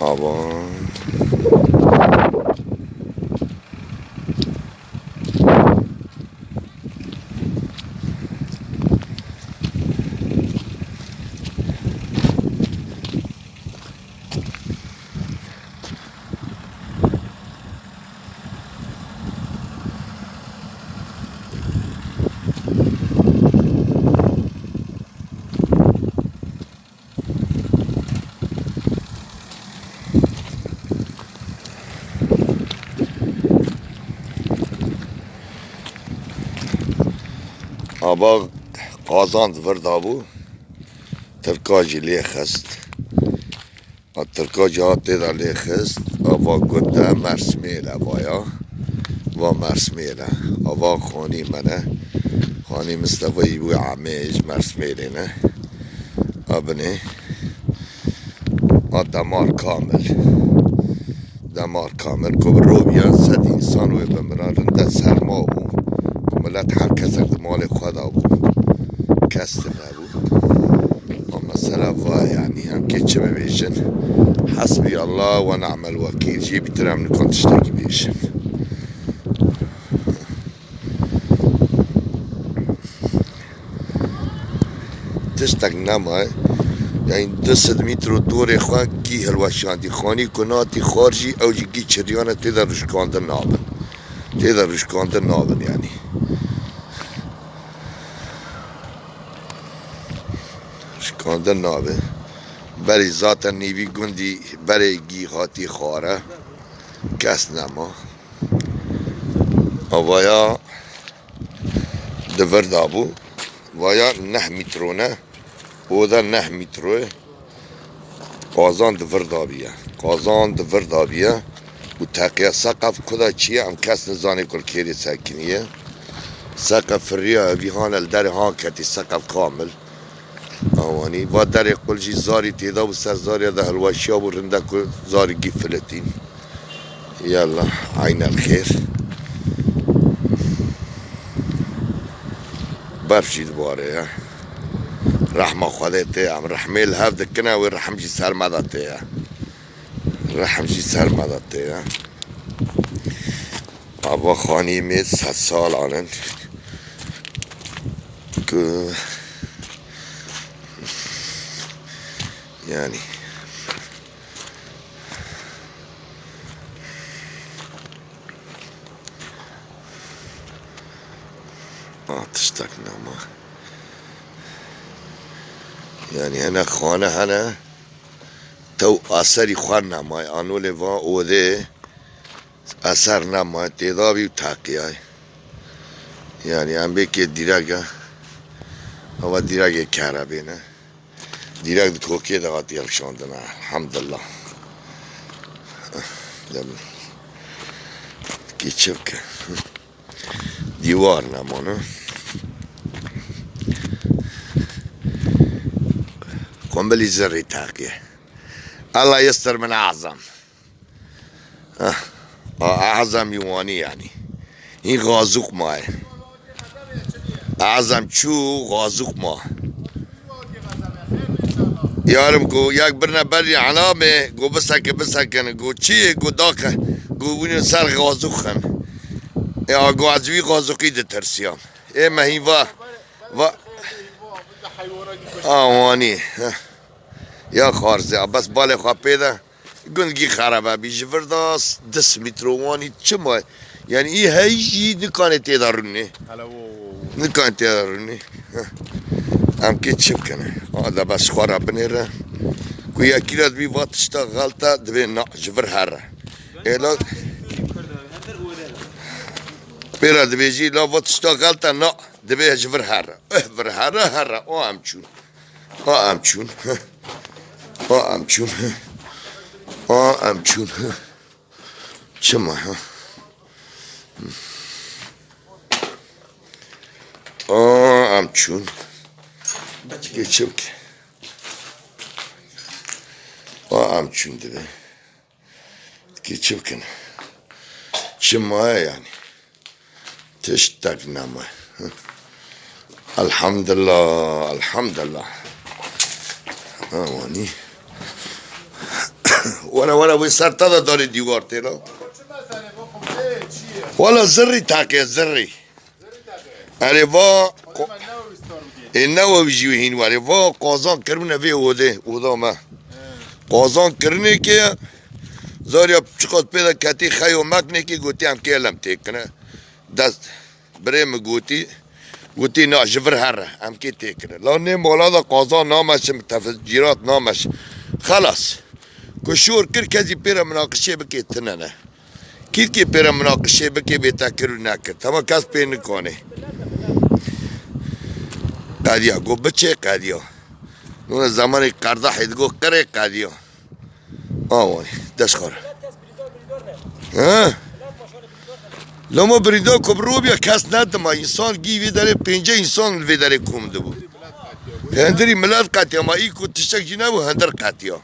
آبان آبا قازاند وردابو ترکاجی لیخست ترکاجی ها تیدا لیخست آبا گنده مرسمیله بایا و مرسمیله آبا خانی منه خانی مستوی بو عمیج مرسمیله نه آبنه دمار کامل دمار کامل که رو بیان صد انسان و بمران رنده سرما بو ملت هر کس مال خدا بو کست نبو مثلا يعني هم كيتش بيشن حسبي الله ونعم الوكيل جيب ترى من كنت تشتكي بيشن تشتك نما يعني 200 متر دور اخوان كي هالوشان دي خاني كناتي خارجي او جي شريانه تقدر رشكاندن نابن تقدر رشكاندن نابن يعني رشكاندن نابن بري ذات نيوي گندي بري گي هاتي خاره کس نما اوايا دور دابو ويا 9 مترونه او دا 9 متروه قازان دور دابیه قازان دور دابیه و تقیه سقف کدا چیه هم کس نزانه کل کیری سکنیه سقف ریا ویهان الدر ها کتی سقف کامل آوانی با در قل جی زاری تیدا و سر زاری ده هلوشیا و رنده که زاری گی فلتین یلا عین الخیر برشید باره رحمه خودته هم رحمه الهف دکنه و رحم جی سر مدته رحم جی سر مدته آبا خانی می 100 سال آنن که yani آتشتک نما yani هنه خانه هنه تو اثری خوان نمای آنو لوا اوده اثر نمای تیدابی و تاقیای yani هم بکی دیرگه او دیرگه کربه نه دیرگ کوکی دقاتی یلشاندن الحمدلله کی چبکه دیوار نمانه قنبلی زری تاقیه الله يستر من اعظم اعظم يواني يعني این غازوق ماه اعظم چو غازوق ماه یارم گو یک برنه بری علامه گو بسکن گو چیه گو داخه گو بینو سر غازوق خن یا گو عزوی غازوقی ده ترسیام ای مهیوا و آوانی یا خارزه بس بال خواه پیده گندگی خرابه بیش ورداست 10 متروانی چه ماه یعنی این هیچی نکانه تیدارونه نکانه تیدارونه هم که چه بکنه آده بس خواه بنیره که یکی را دوی واتشتا غلطه دوی نا جور هره ایلا پیرا دوی جی لا واتشتا غلطه نا دوی جور هره ور هره او همچون همچون همچون چه ما همچون geçim ki همچون دیگه geçim ki چه ماه yani تشتک نمای الحمدلله الحمدلله آمانی ورا وی سر تا داره دیوار تیرا والا زری تاکه زری اره وا اینه و ویژوهین ولی وا قازان کرمونه وی اوده ما قازان کرنه که زاریا چقدر پیدا کتی خیو مکنه که گوتی هم کلم تکنه دست بریم گوتی نه جبر هره هم که تکنه لانه مولا دا قازان نامش تفجیرات نامش خلاص کشور کر کسی پیرا مناقشه بکی تننه کی پیرا مناقشه بکی بیتا کرو نکر تمام کس پیر نکنه قادیا گو بچه قادیا نون زمان قرده حیدگو کره قادیا آوانی دست خور ها لما بریدا کبرو بیا کس ندم انسان گیوی داره 5 انسان وی داره کومده بود هندری ملت قطعا ما ای کو تشک جی نبو هندر قطعا